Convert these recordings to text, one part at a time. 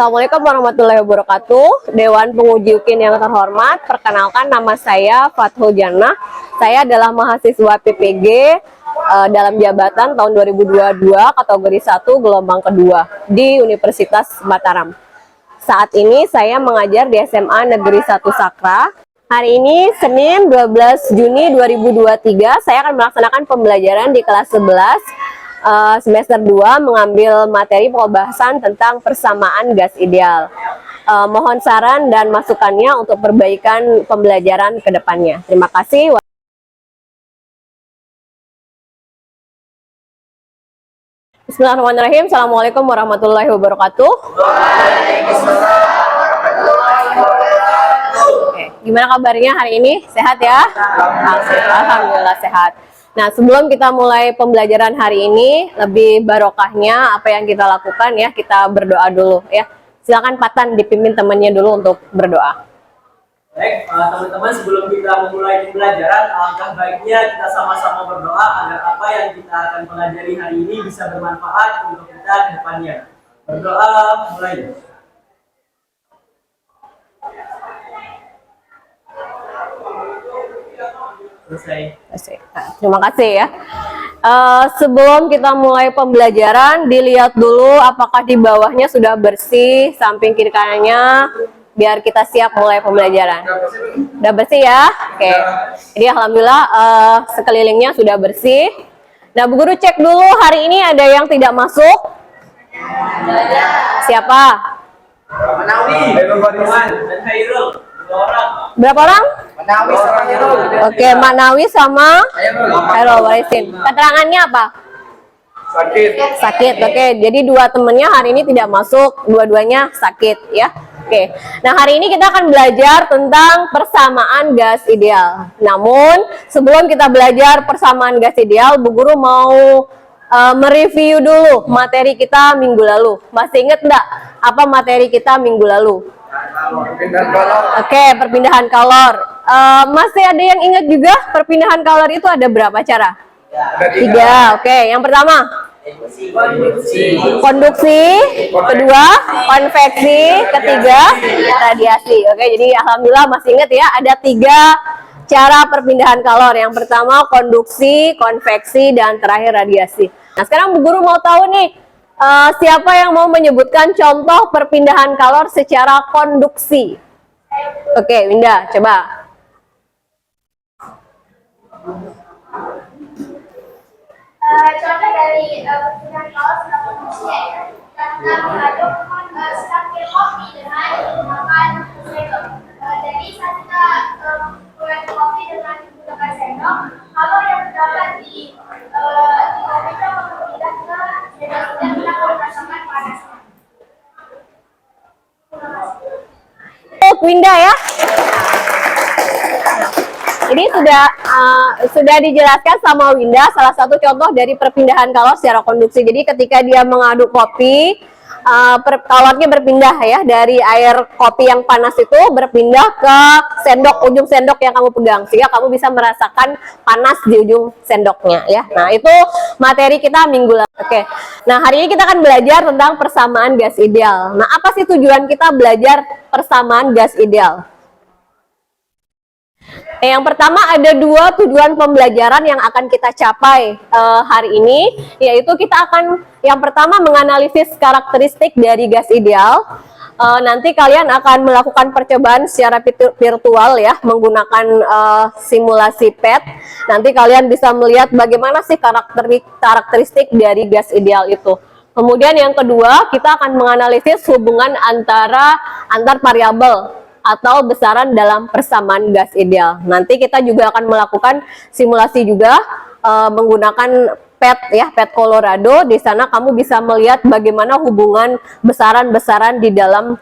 Assalamualaikum warahmatullahi wabarakatuh. Dewan Penguji UKIN yang terhormat, perkenalkan nama saya Fathul Jannah. Saya adalah mahasiswa PPG dalam jabatan tahun 2022 kategori 1 gelombang kedua di Universitas Mataram. Saat ini saya mengajar di SMA Negeri 1 Sakra. Hari ini Senin 12 Juni 2023 saya akan melaksanakan pembelajaran di kelas 11 semester 2 mengambil materi pembahasan tentang persamaan gas ideal. Mohon saran dan masukannya untuk perbaikan pembelajaran ke depannya. Terima kasih. Bismillahirrahmanirrahim. Assalamualaikum warahmatullahi wabarakatuh. Oke, gimana kabarnya hari ini? Sehat ya? Alhamdulillah sehat. Nah, sebelum kita mulai pembelajaran hari ini, lebih barokahnya apa yang kita lakukan ya, kita berdoa dulu ya. Silakan Patan dipimpin temannya dulu untuk berdoa. Baik, teman-teman, sebelum kita memulai pembelajaran, alangkah baiknya kita sama-sama berdoa agar apa yang kita akan pelajari hari ini bisa bermanfaat untuk kita ke depannya. Berdoa, mulai. Selesai. Nah, terima kasih ya. Sebelum kita mulai pembelajaran, dilihat dulu apakah di bawahnya sudah bersih, samping kiri kanannya, biar kita siap mulai pembelajaran. Udah bersih ya? Oke. Jadi alhamdulillah sekelilingnya sudah bersih. Nah, Bu Guru cek dulu hari ini ada yang tidak masuk? Siapa? Manawi, dan Hairul. Berapa orang? Manawi sama Hairul. Oke, Manawi sama Hairul Warisin. Keterangannya apa? Sakit. Oke, jadi dua temennya hari ini tidak masuk, dua-duanya sakit ya. Oke. Nah, hari ini kita akan belajar tentang persamaan gas ideal. Namun, sebelum kita belajar persamaan gas ideal, Bu Guru mau mereview dulu materi kita minggu lalu. Masih inget enggak apa materi kita minggu lalu? Oke, perpindahan kalor. Masih ada yang ingat juga perpindahan kalor itu ada berapa cara? Tiga. Oke, yang pertama konduksi, kedua konveksi, ketiga radiasi. Oke, jadi alhamdulillah masih ingat ya, ada tiga cara perpindahan kalor. Yang pertama konduksi, konveksi, dan terakhir radiasi. Nah, sekarang Bu Guru mau tahu nih, siapa yang mau menyebutkan contoh perpindahan kalor secara konduksi? Oke, Winda, coba. Contoh dari perpindahan kalor secara konduksi ya, kita mengaduk secangkir kopi dengan menggunakan sendok. Jadi saat kita membuat kopi dengan menggunakan sendok, kalor yang terdapat di kopi itu akan berpindah ke sendok dan kita akan merasakan panasnya. Winda ya. Ini sudah dijelaskan sama Winda salah satu contoh dari perpindahan kalor secara konduksi. Jadi ketika dia mengaduk kopi, kalornya berpindah ya dari air kopi yang panas itu berpindah ke sendok, ujung sendok yang kamu pegang, sehingga kamu bisa merasakan panas di ujung sendoknya ya. Nah, itu materi kita minggu lalu. Oke. Nah, hari ini kita akan belajar tentang persamaan gas ideal. Nah, apa sih tujuan kita belajar persamaan gas ideal? Yang pertama ada dua tujuan pembelajaran yang akan kita capai hari ini, yaitu kita akan yang pertama menganalisis karakteristik dari gas ideal. Nanti kalian akan melakukan percobaan secara virtual ya, menggunakan simulasi PET. Nanti kalian bisa melihat bagaimana sih karakteristik dari gas ideal itu. Kemudian yang kedua, kita akan menganalisis hubungan antar variabel atau besaran dalam persamaan gas ideal. Nanti kita juga akan melakukan simulasi juga menggunakan PET ya, PET Colorado. Di sana kamu bisa melihat bagaimana hubungan besaran-besaran di dalam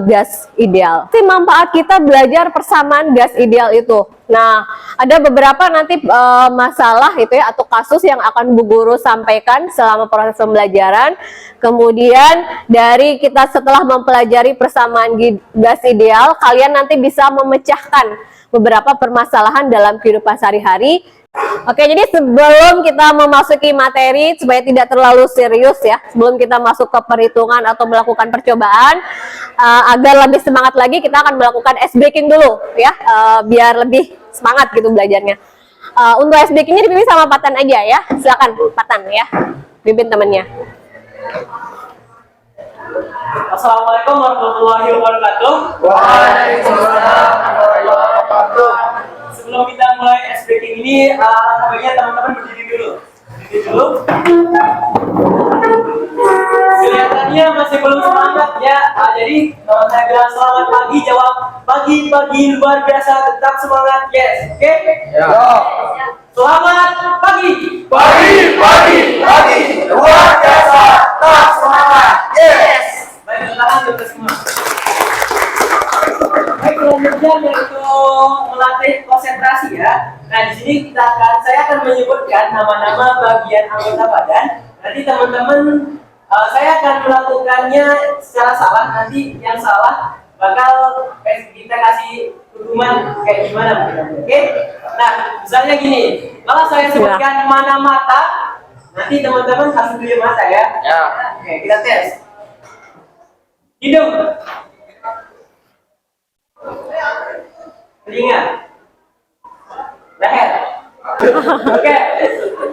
gas ideal. Ini manfaat kita belajar persamaan gas ideal itu. Nah, ada beberapa nanti masalah itu ya atau kasus yang akan Bu Guru sampaikan selama proses pembelajaran. Kemudian dari kita setelah mempelajari persamaan gas ideal, kalian nanti bisa memecahkan beberapa permasalahan dalam kehidupan sehari-hari Oke, jadi sebelum kita memasuki materi supaya tidak terlalu serius ya, sebelum kita masuk ke perhitungan atau melakukan percobaan, agar lebih semangat lagi kita akan melakukan ice breaking dulu ya, biar lebih semangat gitu belajarnya. Untuk ice breakingnya dipimpin sama Patan aja ya, silakan Patan ya, pimpin temennya. Assalamualaikum warahmatullahi wabarakatuh. Waalaikumsalam warahmatullahi wabarakatuh. Sebelum kita mulai ice breaking ini, baiknya teman-teman berdiri dulu. Berdiri dulu. Kelihatannya masih belum semangat ya. Jadi kalau saya bilang selamat pagi, jawab pagi luar biasa, tetap semangat, yes. Oke? Ya. Selamat pagi. Pagi, luar biasa, tak semangat, yes. Baik, tangan ke atas semua. Baik, selanjutnya yaitu melatih konsentrasi ya. Nah, di sini saya akan menyebutkan nama-nama bagian anggota badan. Nanti teman-teman, saya akan melakukannya secara salah. Nanti yang salah bakal kita kasih hukuman kayak gimana mungkin. Oke? Nah, misalnya gini, kalau saya sebutkan mana mata, nanti teman-teman harus beli mata ya. Ya. Oke, kita tes. Hidung, telinga, leher. Oke,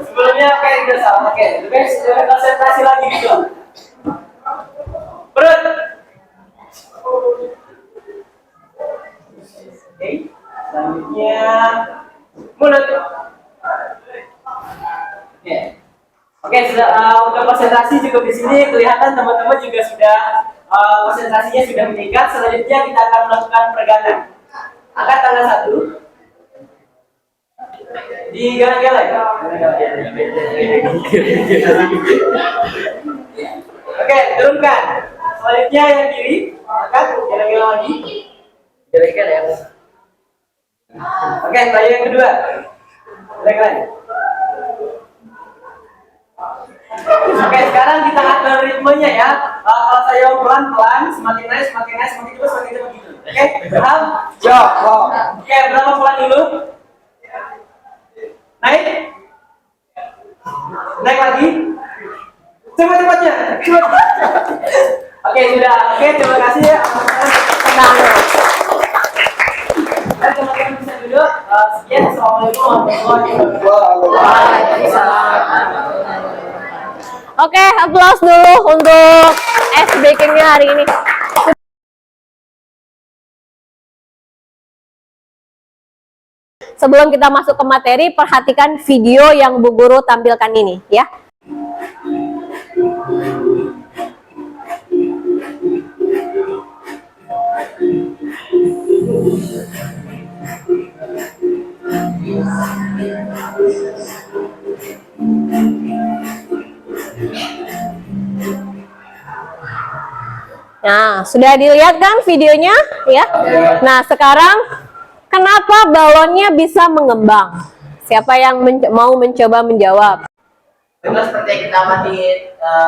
sebelumnya kayak udah sama. Oke, lebih konsentrasi lagi gitu. Perut. Oke, selanjutnya mulut. Oke. Oke, sudah untuk konsentrasi cukup di sini. Kelihatan teman-teman juga sudah konsentrasinya sudah meningkat. Selanjutnya kita akan melakukan peregangan. Angkat tangan satu. Digeleng-geleng. Oke, turunkan. Selanjutnya yang kiri. Angkat, geleng-geleng lagi. Geleng-geleng. Oke, tanya yang kedua. Geleng-geleng. Oke, sekarang kita atur ritmenya ya. Kalau saya pelan-pelan, semakin naik, semakin cepat, semakin cepat gitu. Oke, paham? Ya. Oke, berapa pelan dulu? Naik. Naik lagi. Cepat-cepatnya. Oke, sudah. Oke, terima kasih ya. Tenang. Dan teman-teman bisa duduk. Sekian, assalamualaikum warahmatullahi wabarakatuh. Oke, applause dulu untuk ice breakingnya hari ini. Sebelum kita masuk ke materi, perhatikan video yang Bu Guru tampilkan ini ya. Nah, sudah dilihat kan videonya ya? Nah, sekarang kenapa balonnya bisa mengembang? Siapa yang mau mencoba menjawab? Memang seperti yang kita amati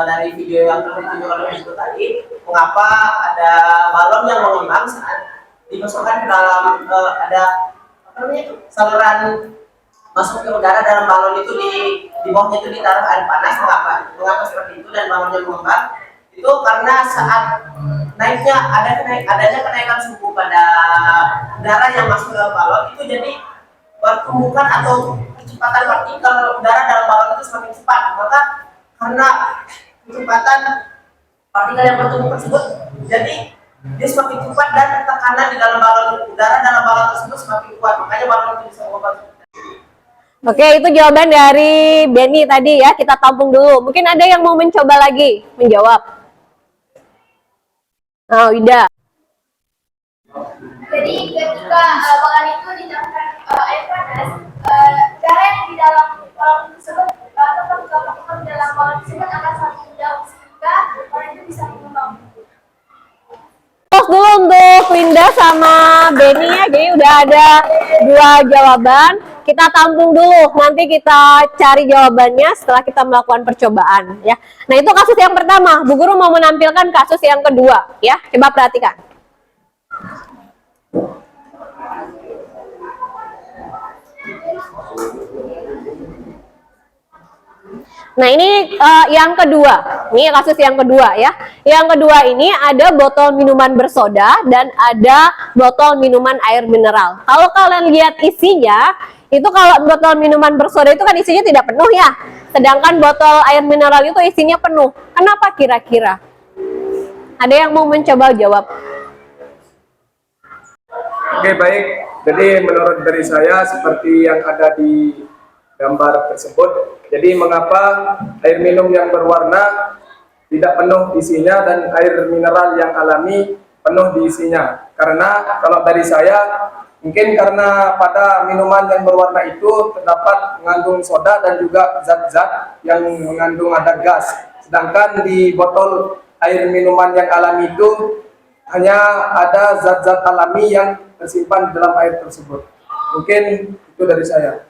dari video yang ditunjukkan oleh Ibu tadi, mengapa ada balon yang mengembang saat dimasukkan ke dalam ada apa namanya itu saluran masuk ke udara dalam balon itu di bawahnya itu ditaruh air panas. Mengapa seperti itu dan balonnya mengembang? Itu karena saat naiknya adanya kenaikan suhu pada udara yang masuk ke balon itu, jadi pertumbuhan atau kecepatan partikel udara dalam balon itu semakin cepat. Maka karena kecepatan partikel yang bertumbuh tersebut, jadi dia semakin cepat dan tekanan di dalam balon udara dalam balon tersebut semakin kuat. Makanya balon itu bisa mengembang. Oke, itu jawaban dari Benny tadi ya. Kita tampung dulu. Mungkin ada yang mau mencoba lagi menjawab. Oh, Ida. Jadi ketika balon itu ditambahkan air panas, udara yang di dalam balon tersebut atau partikel di dalam balon tersebut akan semakin jauh sehingga balon itu bisa mengembang. Terus dulu untuk Winda sama Benny ya. Jadi udah ada 2 jawaban. Kita tampung dulu. Nanti kita cari jawabannya setelah kita melakukan percobaan ya. Nah, itu kasus yang pertama. Bu Guru mau menampilkan kasus yang kedua ya. Coba perhatikan. Nah, ini yang kedua. Ini kasus yang kedua ya. Yang kedua ini ada botol minuman bersoda dan ada botol minuman air mineral. Kalau kalian lihat isinya, itu kalau botol minuman bersoda itu kan isinya tidak penuh ya. Sedangkan botol air mineral itu isinya penuh. Kenapa kira-kira? Ada yang mau mencoba jawab? Oke, baik. Jadi menurut dari saya seperti yang ada di gambar tersebut. Jadi mengapa air minum yang berwarna tidak penuh isinya dan air mineral yang alami penuh diisinya? Karena kalau dari saya mungkin karena pada minuman yang berwarna itu terdapat mengandung soda dan juga zat-zat yang mengandung ada gas. Sedangkan di botol air minuman yang alami itu hanya ada zat-zat alami yang tersimpan di dalam air tersebut. Mungkin itu dari saya.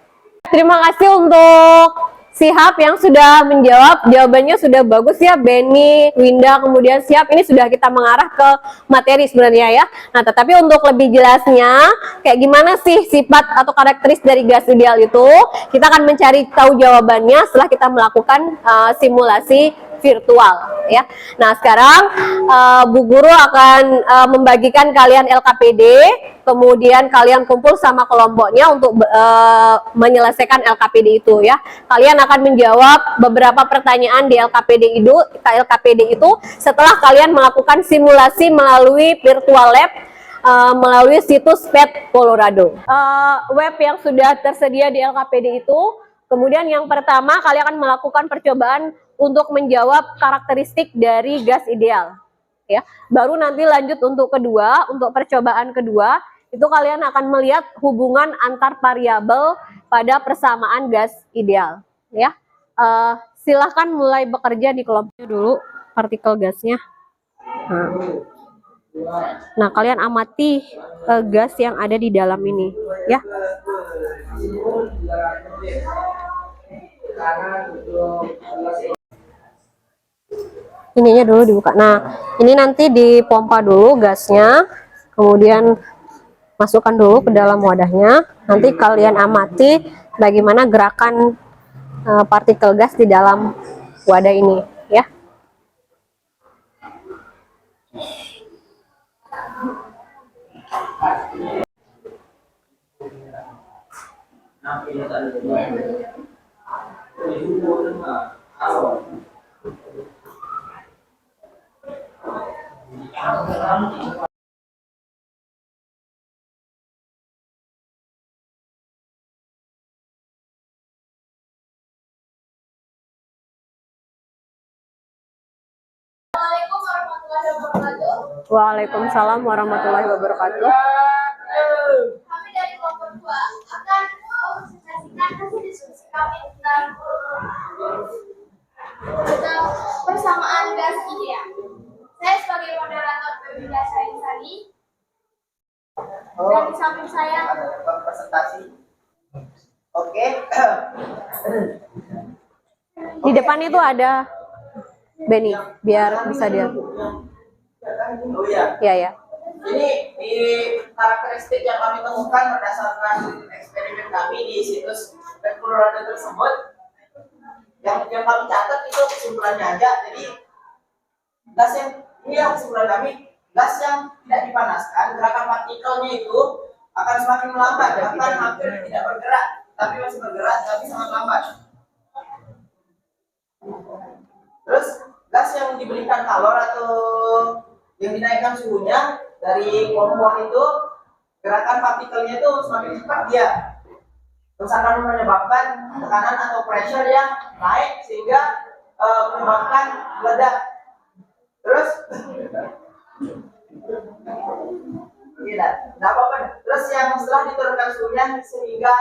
Terima kasih untuk Sihab yang sudah menjawab. Jawabannya sudah bagus ya, Benny, Winda, kemudian Sihab. Ini sudah kita mengarah ke materi sebenarnya ya. Nah, tetapi untuk lebih jelasnya, kayak gimana sih sifat atau karakteristik dari gas ideal itu, kita akan mencari tahu jawabannya setelah kita melakukan simulasi virtual ya. Nah, sekarang Bu Guru akan membagikan kalian LKPD, kemudian kalian kumpul sama kelompoknya untuk menyelesaikan LKPD itu ya. Kalian akan menjawab beberapa pertanyaan di LKPD itu setelah kalian melakukan simulasi melalui virtual lab melalui situs PET Colorado. Web yang sudah tersedia di LKPD itu, kemudian yang pertama kalian akan melakukan percobaan untuk menjawab karakteristik dari gas ideal ya. Baru nanti lanjut untuk kedua, untuk percobaan kedua itu kalian akan melihat hubungan antar variabel pada persamaan gas ideal ya. Silahkan mulai bekerja di kelompoknya dulu partikel gasnya. Nah, kalian amati gas yang ada di dalam ini ya. Ininya dulu dibuka. Nah, ini nanti dipompa dulu gasnya, kemudian masukkan dulu ke dalam wadahnya. Nanti kalian amati bagaimana gerakan partikel gas di dalam wadah ini ya. Assalamualaikum warahmatullahi wabarakatuh. Waalaikumsalam warahmatullahi wabarakatuh. Kami dari kelompok 2 akan mempresentasikan hasil diskusi kami tentang persamaan gas ideal. Saya sebagai moderator Pemida Sari dan di samping saya presentasi. Oke. Di depan itu ada Benny, biar bisa dia. Oh iya. Ya ya. Ini di karakteristik yang kami temukan berdasarkan eksperimen kami di situs PET Colorado tersebut, yang kami catat itu kesimpulannya aja. Jadi gas yang ini yang kesimpulan kami, gas yang tidak dipanaskan, gerakan partikelnya itu akan semakin melambat, bahkan hampir tidak bergerak, tapi masih bergerak, tapi sangat lambat. Terus gas yang diberikan kalor atau yang dinaikkan suhunya dari kompor itu, gerakan partikelnya itu semakin cepat dia, terus akan menyebabkan tekanan atau pressure yang naik sehingga menyebabkan meledak. Terus tidak apa-apa. Terus yang setelah diturunkan suhunya sehingga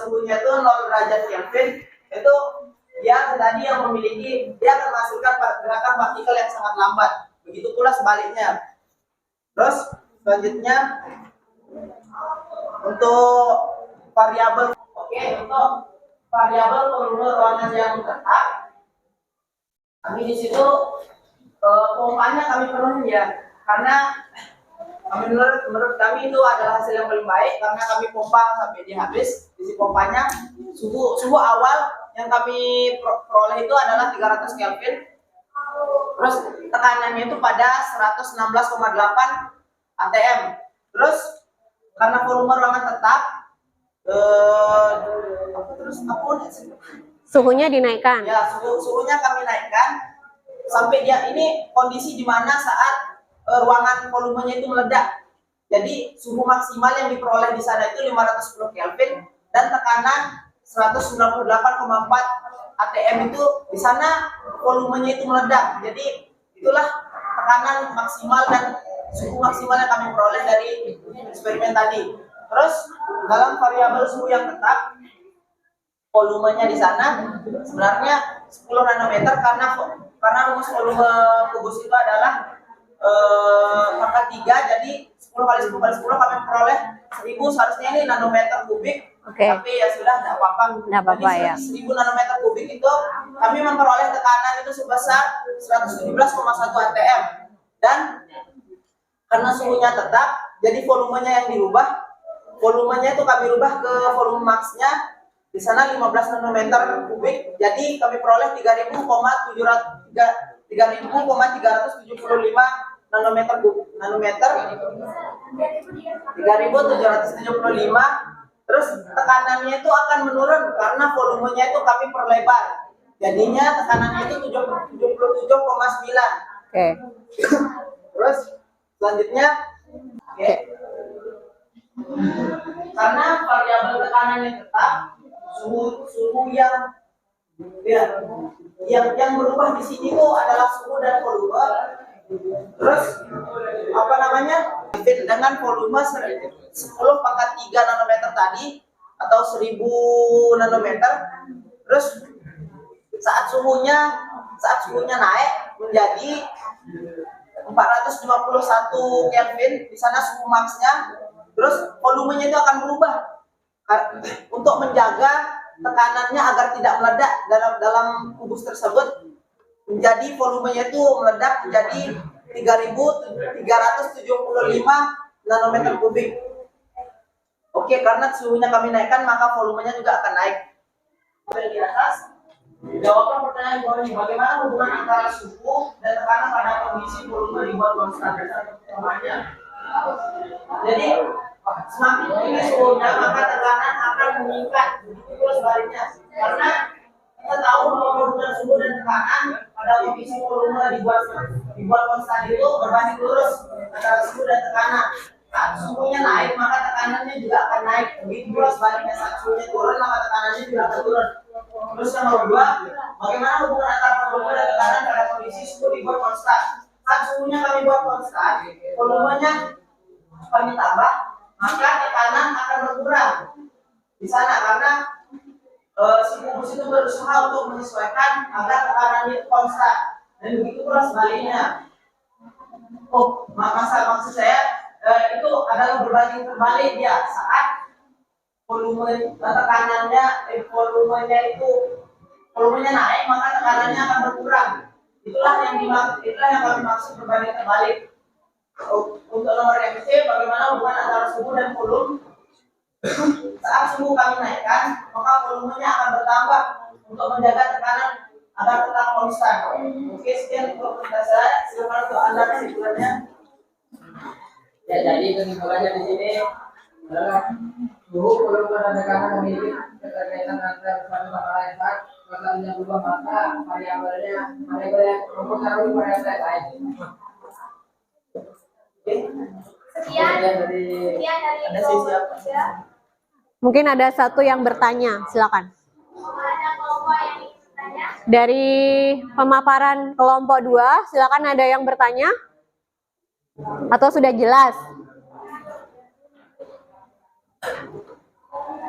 suhunya itu 0 derajat Kelvin, itu dia tadi yang memiliki, dia akan menghasilkan gerakan partikel yang sangat lambat. Begitu pula sebaliknya. Terus selanjutnya untuk variabel, untuk variabel volume ruangan yang tetap, kami di situ pompanya kami penuhi ya, karena menurut kami itu adalah hasil yang paling baik karena kami pompa sampai dia habis. Isi pompanya suhu awal yang kami peroleh itu adalah 300 Kelvin. Terus tekanannya itu pada 116,8 atm. Terus karena volume ruangan tetap, Suhunya dinaikkan. ya suhunya kami naikkan sampai dia ini kondisi di mana saat ruangan volumenya itu meledak. Jadi suhu maksimal yang diperoleh di sana itu 510 Kelvin dan tekanan 198,4 atm itu di sana volumenya itu meledak. Jadi itulah tekanan maksimal dan suhu maksimal yang kami peroleh dari eksperimen tadi. Terus dalam variabel suhu yang tetap, volumenya di sana sebenarnya 10 nanometer karena rumus volume kubus itu adalah pangkat 3, jadi 10 kali 10 kali 10 kami peroleh 1000, seharusnya ini nanometer kubik. Oke. Tapi ya sudah, tidak apa-apa. Nggak apa-apa, Jadi, ya. 1000 nanometer kubik itu kami memperoleh tekanan itu sebesar 117,1 atm. Dan karena suhunya tetap, jadi volumenya yang dirubah. Volumenya itu kami rubah ke volume max-nya. Di sana 15 nanometer kubik, jadi kami peroleh 3.375 nanometer 3.775. Terus tekanannya itu akan menurun karena volumenya itu kami perlebar. Jadinya tekanannya itu 77,9. Oke. Terus selanjutnya, oke. Karena variabel tekanannya tetap, suhu yang berubah di sini itu adalah suhu dan volume. Terus apa namanya? Dengan volume 10 pangkat 3 nanometer tadi atau 1000 nanometer. Terus saat suhunya naik menjadi 451 Kelvin, di sana suhu max-nya. Terus volumenya itu akan berubah untuk menjaga tekanannya agar tidak meledak dalam kubus tersebut, menjadi volumenya itu meledak menjadi 3.375 nanometer kubik. Oke, karena suhunya kami naikkan maka volumenya juga akan naik. Di atas, jawabkan pertanyaan bawah ini, bagaimana hubungan antara suhu dan tekanan pada kondisi volume dibuat konstan? Jadi semakin tinggi suhunya maka tekanan akan meningkat, begitu sebaliknya. Karena kita tahu bahwa hubungan suhu dan tekanan pada kondisi volume dibuat konstan itu berbanding lurus antara suhu dan tekanan. Saat suhunya naik maka tekanannya juga akan naik, begitu pula sebaliknya. Saat suhunya turun maka tekanannya juga akan turun. Terus yang kedua, bagaimana hubungan antara volume dan tekanan pada kondisi suhu dibuat konstan? Saat suhunya kami buat konstan, volumenya kami tambah, maka tekanan akan berkurang di sana karena si kubus itu berusaha untuk menyesuaikan agar tekanannya itu konstan, dan begitu pula sebaliknya. Maksud saya itu adalah berbanding terbalik ya, saat volumenya naik maka tekanannya akan berkurang. Itulah yang kami maksud berbanding terbalik. Untuk nomor MC, bagaimana hubungan antara suhu dan volume? Saat suhu kami naikkan, maka volumenya akan bertambah untuk menjaga tekanan agar tetap konstan. Oke, sekian untuk cerita saya. Silakan untuk Anda kesimpulannya. Ya, jadi kesimpulannya di sini adalah suhu, volume, dan tekanan memiliki keterkaitan antara satu sama lain. Saat suasananya berubah maka variabel yang mempengaruhi variabel lain. Sekian dari Ada sesi apa? ya. Mungkin ada satu yang bertanya, silakan. Ada kelompok yang ingin bertanya. Dari pemaparan kelompok 2, silakan ada yang bertanya? Atau sudah jelas?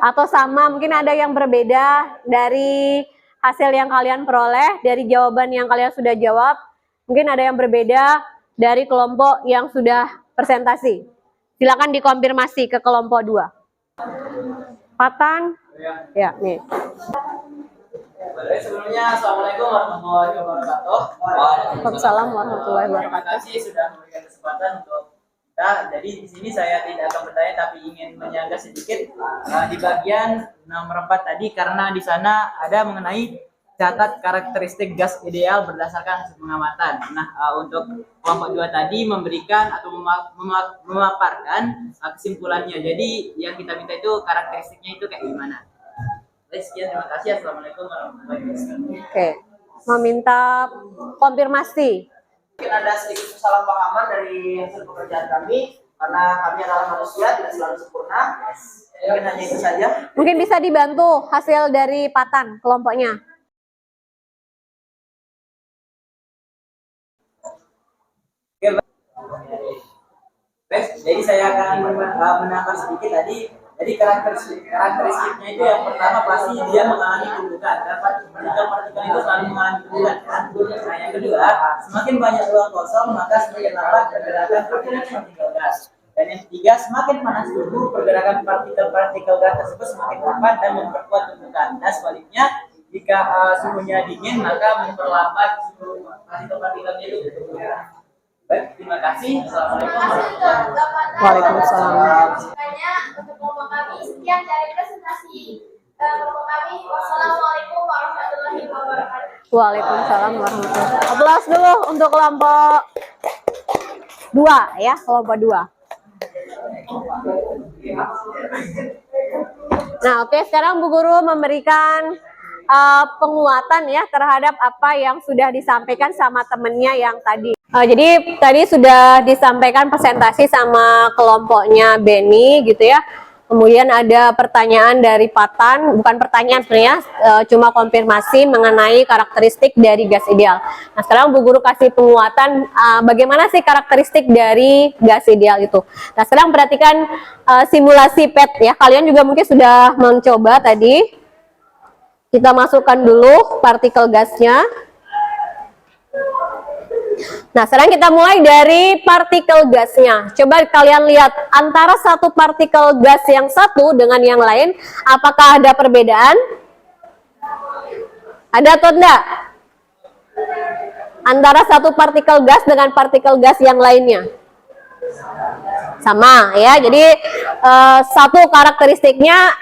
Atau sama, mungkin ada yang berbeda dari hasil yang kalian peroleh, dari jawaban yang kalian sudah jawab. Mungkin ada yang berbeda dari kelompok yang sudah presentasi. Silakan dikonfirmasi ke kelompok 2. Patan? Ya, nih. Sebelumnya, Assalamualaikum warahmatullahi wabarakatuh. Waalaikumsalam warahmatullahi Terima wabarakatuh. kasih sudah memberikan kesempatan untuk Nah, jadi di sini saya tidak akan bertanya tapi ingin menyangga sedikit di bagian nomor 4 tadi, karena di sana ada mengenai catat karakteristik gas ideal berdasarkan hasil pengamatan. Nah, untuk kelompok 2 tadi memberikan atau memaparkan kesimpulannya. Jadi yang kita minta itu karakteristiknya itu kayak gimana. Baik, sekian, terima kasih. Assalamualaikum warahmatullahi wabarakatuh. Oke, meminta konfirmasi. Mungkin ada sedikit kesalahpahaman dari hasil pekerjaan kami karena kami adalah manusia, tidak selalu sempurna. Mungkin hanya itu saja. Mungkin bisa dibantu hasil dari Patan kelompoknya. Baik, jadi saya akan menambah sedikit tadi. Jadi karakteristiknya itu yang pertama pasti dia mengalami tumbukan. Partikel-partikel itu selalu mengalami tumbukan. Nah, yang kedua, semakin banyak ruang kosong maka semakin lambat pergerakan partikel gas. Dan yang ketiga, semakin panas suhu, pergerakan partikel-partikel gas tersebut semakin lambat dan memperkuat tumbukan. Dan sebaliknya, jika suhunya dingin maka memperlambat suhu partikel-partikelnya itu bertumbuh. Baik, terima kasih. Assalamualaikum warahmatullahi wabarakatuh. Waalaikumsalam. Makanya untuk kelompok kami sekian dari presentasi kelompok kami. Wassalamualaikum warahmatullahi wabarakatuh. Waalaikumsalam warahmatullahi wabarakatuh. Aplaus dulu untuk kelompok 2 ya, kelompok 2. Nah, oke, sekarang Bu Guru memberikan penguatan ya terhadap apa yang sudah disampaikan sama temennya yang tadi. Jadi tadi sudah disampaikan presentasi sama kelompoknya Benny gitu ya. Kemudian ada pertanyaan dari Patan, bukan pertanyaan sebenarnya, cuma konfirmasi mengenai karakteristik dari gas ideal. Nah, sekarang Bu Guru kasih penguatan bagaimana sih karakteristik dari gas ideal itu. Nah, sekarang perhatikan simulasi PET ya. Kalian juga mungkin sudah mencoba tadi. Kita masukkan dulu partikel gasnya. Nah, sekarang kita mulai dari partikel gasnya. Coba kalian lihat antara satu partikel gas yang satu dengan yang lain, apakah ada perbedaan? Ada atau enggak? Antara satu partikel gas dengan partikel gas yang lainnya. Sama ya. Jadi satu karakteristiknya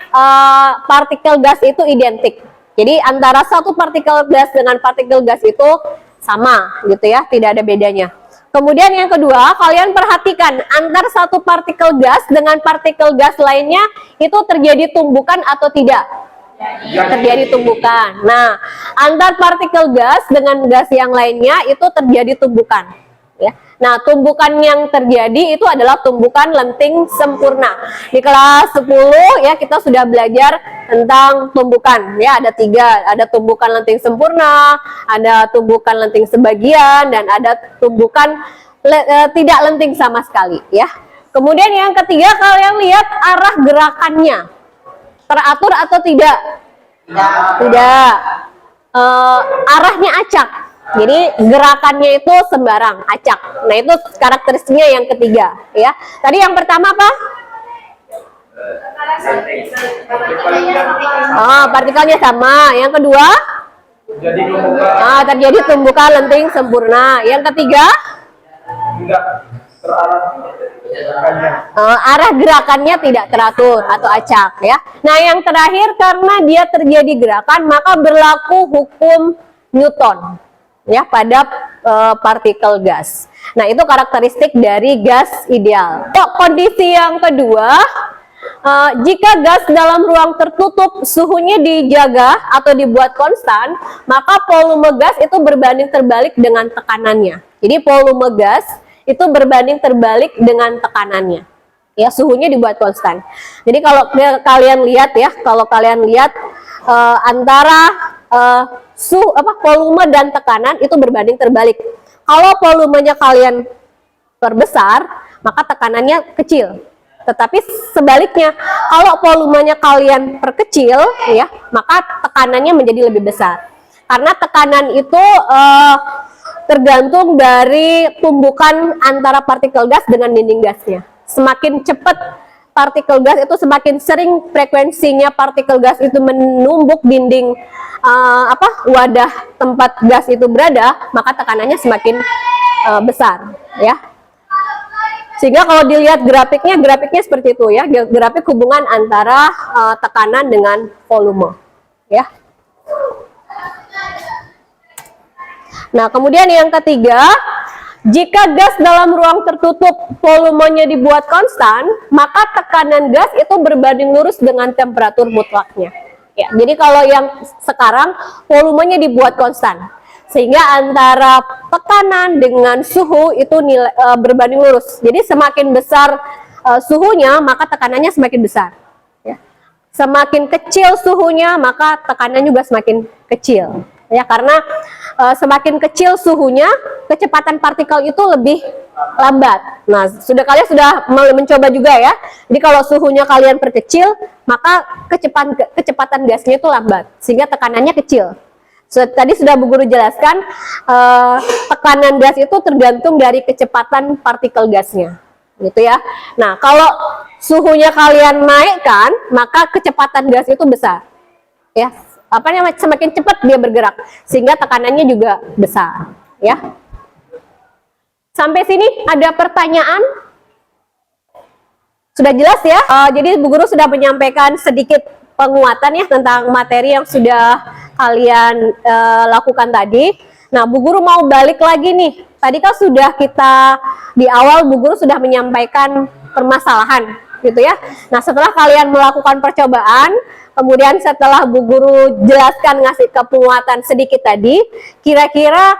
partikel gas itu identik. Jadi antara satu partikel gas dengan partikel gas itu sama gitu ya, tidak ada bedanya. Kemudian yang kedua, kalian perhatikan antar satu partikel gas dengan partikel gas lainnya itu terjadi tumbukan atau tidak? Terjadi tumbukan. Nah, antar partikel gas dengan gas yang lainnya itu terjadi tumbukan. Ya. Nah, tumbukan yang terjadi itu adalah tumbukan lenting sempurna. Di kelas 10 ya kita sudah belajar tentang tumbukan. Ya, ada 3, ada tumbukan lenting sempurna, ada tumbukan lenting sebagian, dan ada tumbukan tidak lenting sama sekali. Ya. Kemudian yang ketiga, kalian lihat arah gerakannya teratur atau tidak? Tidak. Arahnya acak. Jadi gerakannya itu sembarang, acak. Nah, itu karakteristiknya yang ketiga, ya. Tadi yang pertama apa? Partikelnya sama. Yang kedua? Terjadi tumbukan lenting sempurna. Yang ketiga? Tidak terarah gerakannya. Arah gerakannya tidak teratur atau acak, ya. Nah, yang terakhir, karena dia terjadi gerakan, maka berlaku hukum Newton. Ya, pada partikel gas. Nah, itu karakteristik dari gas ideal. Kondisi yang kedua, jika gas dalam ruang tertutup suhunya dijaga atau dibuat konstan, maka volume gas itu berbanding terbalik dengan tekanannya. Jadi volume gas itu berbanding terbalik dengan tekanannya. Ya, suhunya dibuat konstan. Jadi kalau kalian lihat ya, antara volume dan tekanan itu berbanding terbalik. Kalau volumenya kalian perbesar, maka tekanannya kecil. Tetapi sebaliknya, kalau volumenya kalian perkecil, ya, maka tekanannya menjadi lebih besar. Karena tekanan itu tergantung dari tumbukan antara partikel gas dengan dinding gasnya. Semakin cepat partikel gas itu, semakin sering frekuensinya partikel gas itu menumbuk dinding wadah tempat gas itu berada, maka tekanannya semakin besar, ya. Sehingga kalau dilihat grafiknya seperti itu ya, grafik hubungan antara tekanan dengan volume, ya. Nah, kemudian yang ketiga, jika gas dalam ruang tertutup volumenya dibuat konstan, maka tekanan gas itu berbanding lurus dengan temperatur mutlaknya. Ya, jadi kalau yang sekarang volumenya dibuat konstan, sehingga antara tekanan dengan suhu itu berbanding lurus. Jadi semakin besar suhunya, maka tekanannya semakin besar. Ya. Semakin kecil suhunya, maka tekanan juga semakin kecil. Ya, karena semakin kecil suhunya, kecepatan partikel itu lebih lambat. Nah, kalian sudah mencoba juga ya. Jadi kalau suhunya kalian perkecil, maka kecepatan gasnya itu lambat, sehingga tekanannya kecil. Tadi sudah Bu Guru jelaskan, tekanan gas itu tergantung dari kecepatan partikel gasnya, gitu ya. Nah, kalau suhunya kalian naikkan, maka kecepatan gas itu besar, ya. Semakin cepat dia bergerak, sehingga tekanannya juga besar, ya. Sampai sini ada pertanyaan? Sudah jelas ya? Jadi Bu Guru sudah menyampaikan sedikit penguatan ya tentang materi yang sudah kalian lakukan tadi. Nah, Bu Guru mau balik lagi nih. Tadi kan sudah kita di awal Bu Guru sudah menyampaikan permasalahan gitu ya. Nah, setelah kalian melakukan percobaan, kemudian setelah Bu Guru jelaskan ngasih ke penguatan sedikit tadi, kira-kira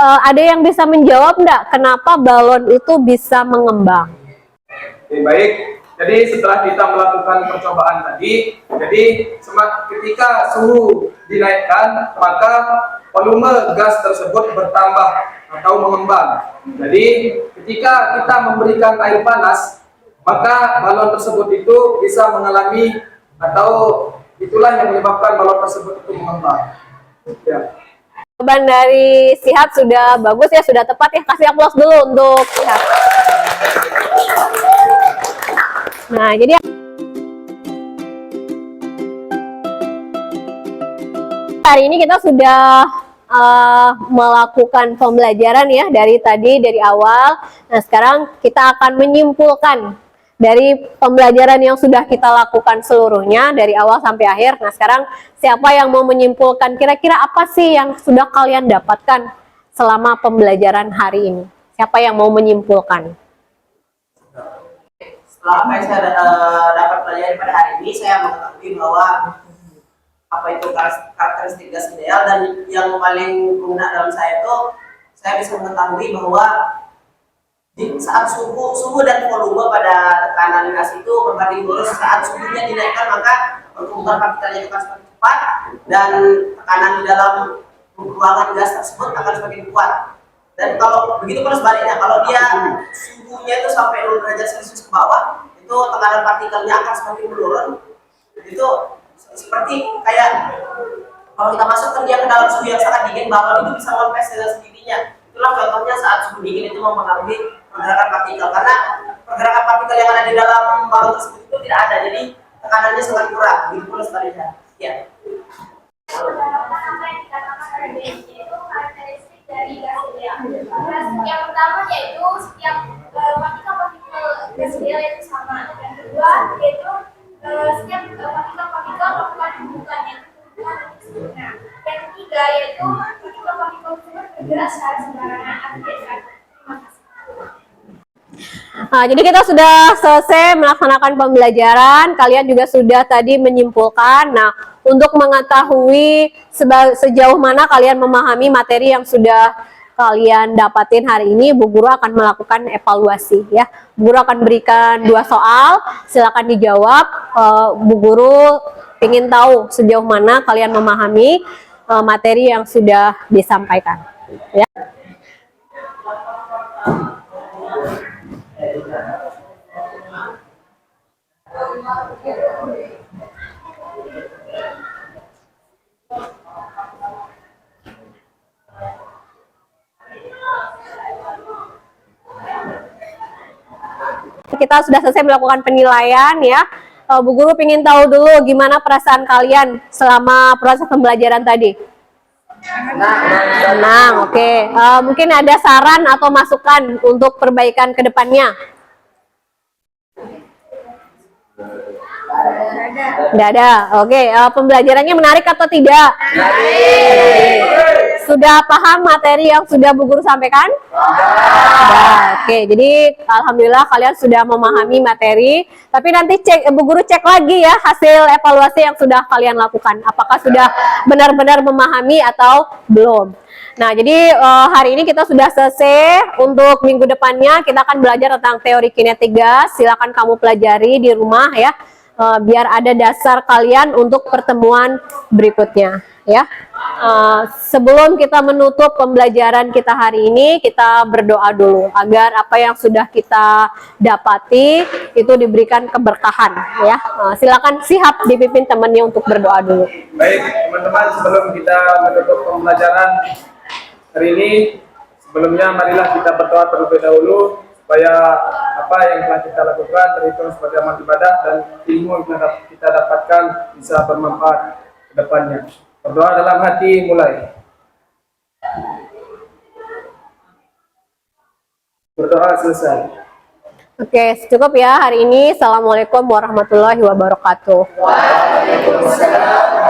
ada yang bisa menjawab enggak kenapa balon itu bisa mengembang? Oke, baik. Jadi setelah kita melakukan percobaan tadi, jadi ketika suhu dinaikkan, maka volume gas tersebut bertambah atau mengembang. Jadi ketika kita memberikan air panas, maka balon tersebut itu bisa mengalami atau itulah yang menyebabkan balon tersebut itu mengembang. Ya. Jawaban dari Sihat sudah bagus ya, sudah tepat ya. Kasih aplaus dulu untuk Sihat. Nah, jadi hari ini kita sudah melakukan pembelajaran ya dari awal. Nah, sekarang kita akan menyimpulkan dari pembelajaran yang sudah kita lakukan seluruhnya dari awal sampai akhir. Nah, sekarang siapa yang mau menyimpulkan kira-kira apa sih yang sudah kalian dapatkan selama pembelajaran hari ini? Siapa yang mau menyimpulkan? Setelah apa yang saya dapat pelajari pada hari ini, saya mengetahui bahwa apa itu karakteristik gas ideal, dan yang paling mengena dalam saya itu saya bisa mengetahui bahwa di saat suhu dan volume pada tekanan gas itu berbanding lurus. Saat suhunya dinaikkan, maka pertumbuhan partikelnya akan semakin cepat dan tekanan di dalam ruangan gas tersebut akan semakin kuat. Dan kalau begitu pun sebaliknya, kalau dia suhunya itu sampai 0 derajat Celcius ke bawah, itu tekanan partikelnya akan semakin menurun. Itu seperti kayak kalau kita masukkan dia ke dalam suhu yang sangat dingin, balon itu bisa ngempes dengan sendirinya. Itulah contohnya saat suhu dingin itu mempengaruhi pergerakan partikel, karena pergerakan partikel yang ada di dalam balon tersebut itu tidak ada, jadi tekanannya sangat kurang. Begitu pun sebaliknya. Ya. Apa yang dikatakan oleh BNC itu karakteristik dari gas ideal. Yang pertama yaitu setiap partikel gas ideal itu sama. Yang kedua yaitu setiap partikel melakukan hubungannya. Nah, yang ketiga yaitu partikel tersebut bergerak secara sembarangan. Terima kasih. Nah, jadi kita sudah selesai melaksanakan pembelajaran. Kalian juga sudah tadi menyimpulkan. Nah, untuk mengetahui sejauh mana kalian memahami materi yang sudah kalian dapatin hari ini, Bu Guru akan melakukan evaluasi ya. Bu Guru akan berikan 2 soal, silakan dijawab. Bu Guru ingin tahu sejauh mana kalian memahami materi yang sudah disampaikan ya. Kita sudah selesai melakukan penilaian ya. Bu Guru ingin tahu dulu gimana perasaan kalian selama proses pembelajaran tadi. Senang, oke. Mungkin ada saran atau masukan untuk perbaikan ke depannya. Tidak ada. Oke, pembelajarannya menarik atau tidak? Sudah paham materi yang sudah Bu Guru sampaikan? Sudah. Oke, jadi alhamdulillah kalian sudah memahami materi. Tapi nanti Bu Guru cek lagi ya hasil evaluasi yang sudah kalian lakukan. Apakah sudah benar-benar memahami atau belum? Nah, jadi hari ini kita sudah selesai. Untuk minggu depannya kita akan belajar tentang teori kinetik gas. Silakan kamu pelajari di rumah ya. Biar ada dasar kalian untuk pertemuan berikutnya ya. Sebelum kita menutup pembelajaran kita hari ini, kita berdoa dulu agar apa yang sudah kita dapati itu diberikan keberkahan ya. Silakan Sihab dipimpin temannya untuk berdoa dulu. Baik teman-teman, sebelum kita menutup pembelajaran hari ini, sebelumnya marilah kita berdoa terlebih dahulu supaya apa yang telah kita lakukan terhitung sebagai amal ibadah dan ilmu yang kita dapatkan bisa bermanfaat ke depannya. Berdoa dalam hati mulai. Berdoa selesai. Oke, cukup ya hari ini. Assalamualaikum warahmatullahi wabarakatuh. Waalaikumsalam